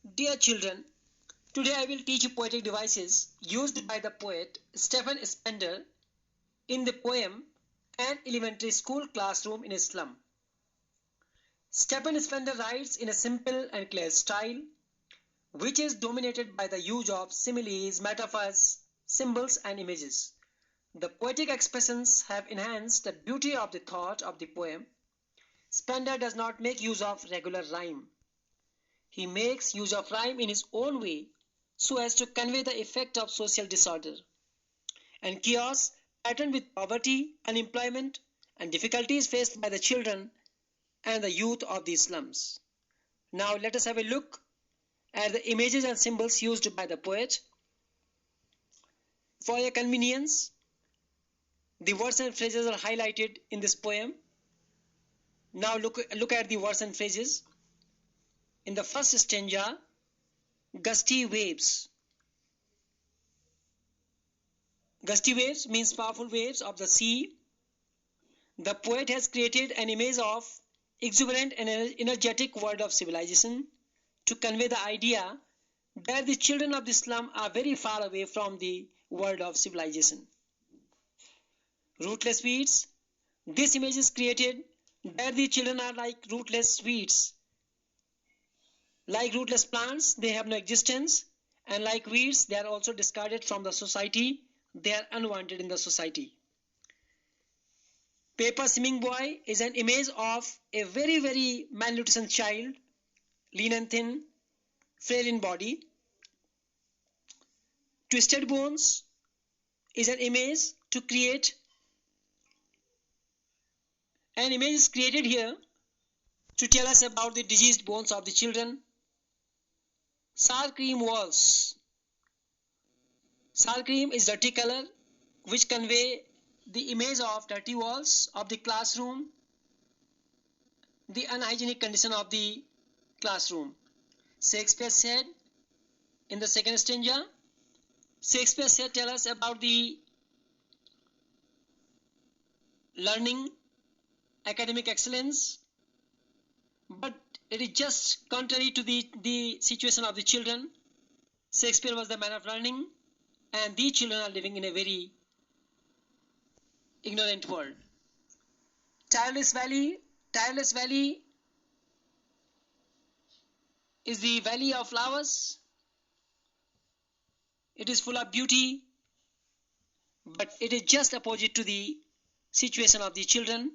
Dear children, today I will teach you poetic devices used by the poet Stephen Spender in the poem An Elementary School Classroom in a Slum. Stephen Spender writes in a simple and clear style, which is dominated by the use of similes, metaphors, symbols, and images. The poetic expressions have enhanced the beauty of the thought of the poem. Spender does not make use of regular rhyme. He makes use of rhyme in his own way so as to convey the effect of social disorder and chaos patterned with poverty, unemployment, and difficulties faced by the children and the youth of these slums. Now let us have a look at the images and symbols used by the poet. For your convenience, the words and phrases are highlighted in this poem. Now look at the words and phrases. In the first stanza, gusty waves. Gusty waves means powerful waves of the sea. The poet has created an image of exuberant and energetic world of civilization to convey the idea that the children of the slum are very far away from the world of civilization. Rootless weeds. This image is created that the children are like rootless weeds. Like rootless plants, they have no existence, and like weeds, they are also discarded from the society. They are unwanted in the society. Paper Swimming Boy is an image of a very malnutrition child, lean and thin, frail in body. Twisted Bones is an image is created here to tell us about the diseased bones of the children. Sour cream walls. Sour cream is dirty color which convey the image of dirty walls of the classroom, the unhygienic condition of the classroom. Shakespeare said in the second stanza, Shakespeare said tell us about the learning, academic excellence, but it is just contrary to the situation of the children. Shakespeare was the man of learning, and the children are living in a very ignorant world. Tireless Valley. Tireless Valley is the valley of flowers. It is full of beauty, but it is just opposite to the situation of the children.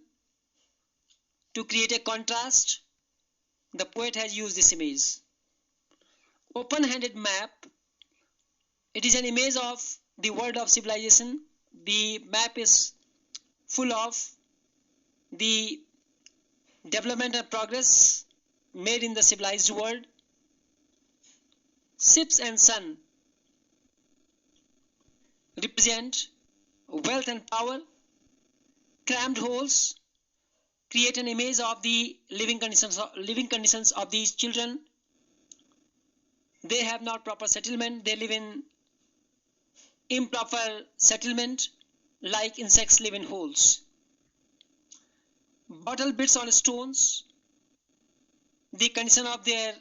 To create a contrast, the poet has used this image. Open-handed map. It is an image of the world of civilization. The map is full of the development and progress made in the civilized world. Ships and sun represent wealth and power. Crammed holes create an image of the living conditions of these children. They have not proper settlement. They live in improper settlement, like insects live in holes. Bottle bits on stones. The condition of their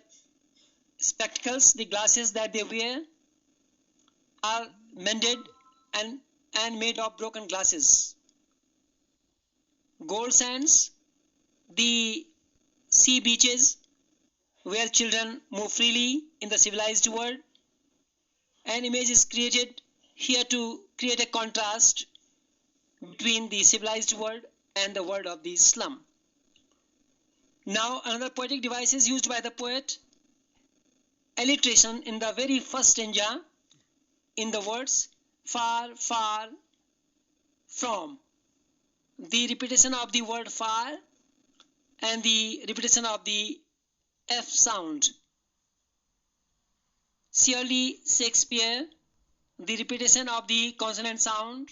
spectacles, the glasses that they wear, are mended and made of broken glasses. Gold sands, the sea beaches where children move freely in the civilized world. An image is created here to create a contrast between the civilized world and the world of the slum. Now another poetic device is used by the poet. Alliteration in the very first stanza in the words far, far from. The repetition of the word far and the repetition of the F sound. Surely Shakespeare, the repetition of the consonant sound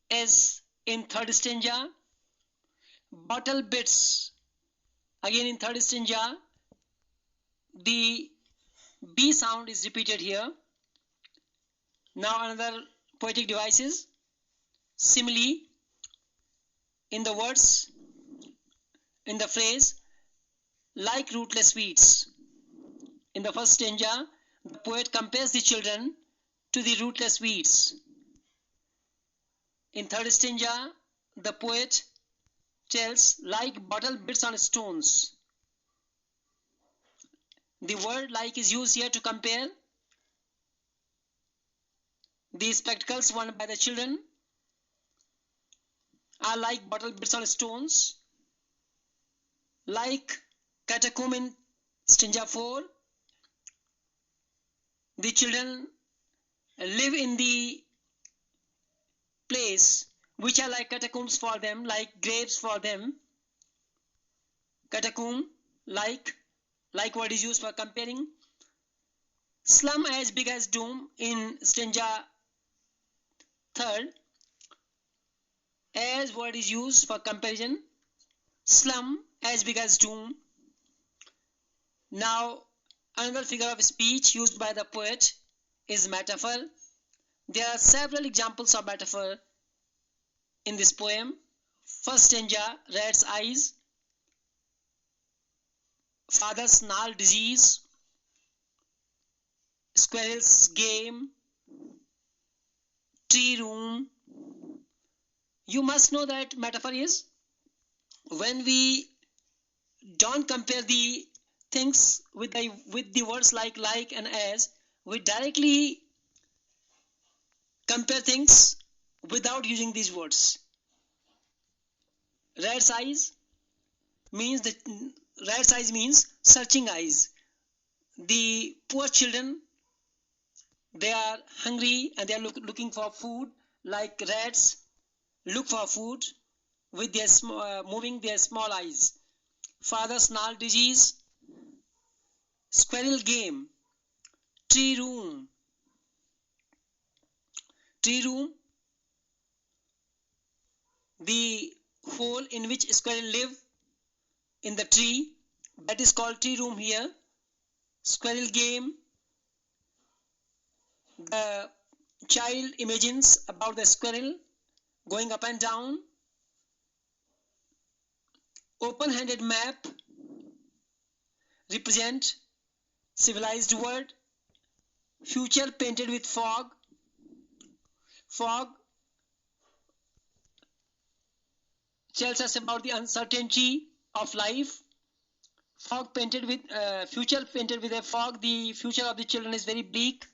S in third stanza. Bottle bits, again in third stanza, the B sound is repeated here. Now another poetic device is simile in the words, in the phrase like rootless weeds. In the first stanza, the poet compares the children to the rootless weeds. In third stanza, the poet tells like bottle bits on stones. The word like is used here to compare the spectacles worn by the children are like bottle bits on stones. Like catacomb in stanza 4, the children live in the place which are like catacombs for them, like graves for them. Catacomb, like word is used for comparing. Slum as big as doom in stanza 3rd, as word is used for comparison. Slum as big as doom. Now another figure of speech used by the poet is metaphor. There are several examples of metaphor in this poem. First stanza, rat's eyes, father's gnarled disease, squirrel's game, tree room. You must know that metaphor is when we don't compare the things with the words like and as, we directly compare things without using these words. Rat's eyes means searching eyes. The poor children, they are hungry and they are looking for food, like rats look for food with their moving their small eyes. Father's gnarled disease, squirrel game, tree room. Tree room, the hole in which squirrel live in the tree, that is called tree room here. Squirrel game, the child imagines about the squirrel going up and down. Open-handed map represent civilized world. Future painted with fog. Fog tells us about the uncertainty of life. Fog painted with future painted with a fog. The future of the children is very bleak.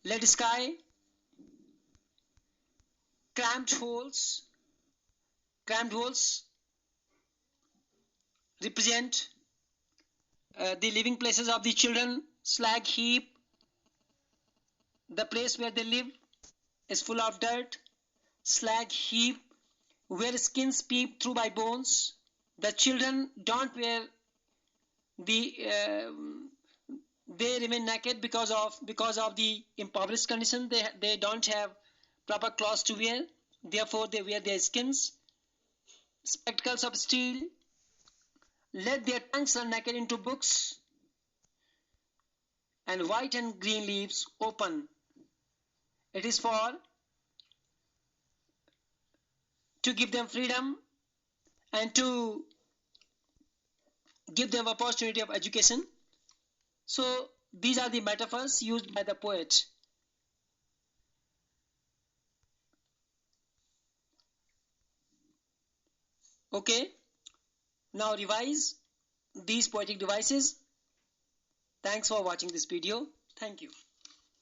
Lead sky, cramped holes. Cramped holes represent the living places of the children. Slag heap, the place where they live is full of dirt. Slag heap, where skins peep through by bones. The children don't wear they remain naked because of the impoverished condition. They don't have proper clothes to wear, therefore they wear their skins. Spectacles of steel, let their tongues run naked into books. And white and green leaves open, it is for to give them freedom and to give them opportunity of education. So these are the metaphors used by the poet. Okay, now revise these poetic devices. Thanks for watching this video. Thank you.